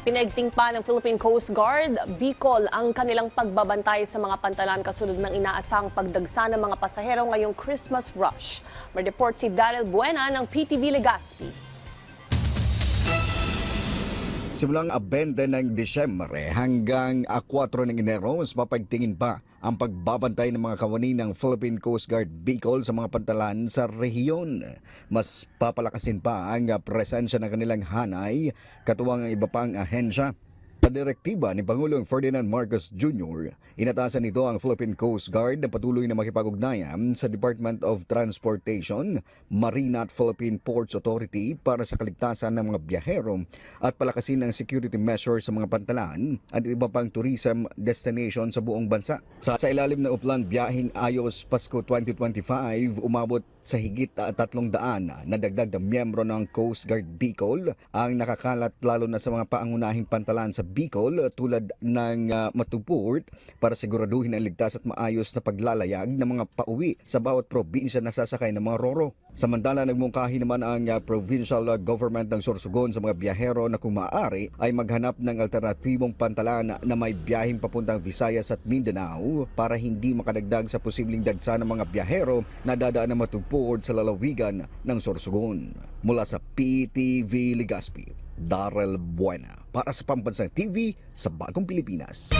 Pinaigting pa ng Philippine Coast Guard, Bicol ang kanilang pagbabantay sa mga pantalan kasunod ng inaasang pagdagsa ng mga pasahero ngayong Christmas rush. May report si Daryl Buena ng PTV Legazpi. Simulang 20 ng Disyembre hanggang 4 ng Enero, mas mapagtingin pa ang pagbabantay ng mga kawani ng Philippine Coast Guard Bicol sa mga pantalan sa rehiyon. Mas papalakasin pa ang presensya ng kanilang hanay, katuwang ang iba pang ahensya. Sa direktiba ni Pangulong Ferdinand Marcos Jr., inatasan nito ang Philippine Coast Guard na patuloy na makipag-ugnayan sa Department of Transportation, Marine at Philippine Ports Authority para sa kaligtasan ng mga biyahero at palakasin ang security measures sa mga pantalan at iba pang tourism destination sa buong bansa. Sa ilalim ng Uplan Biyaheng Ayos Pasko 2025, umabot sa higit 300 na dagdag na miyembro ng Coast Guard Bicol ang nakakalat lalo na sa mga paangunahing pantalan sa Bicol tulad ng Matuport para siguraduhin ang ligtas at maayos na paglalayag ng mga pauwi sa bawat probinsya na sasakay ng mga roro. Samantala, nagmungkahi naman ang provincial government ng Sorsogon sa mga biyahero na kung maaari ay maghanap ng alternatibong pantalan na may biyaheng papuntang Visayas at Mindanao para hindi makadagdag sa posibleng dagsa ng mga biyahero na dadaan na Matuport sa lalawigan ng Sorsogon. Mula sa PTV Legazpi, Daryl Buena para sa Pambansang TV sa Bagong Pilipinas.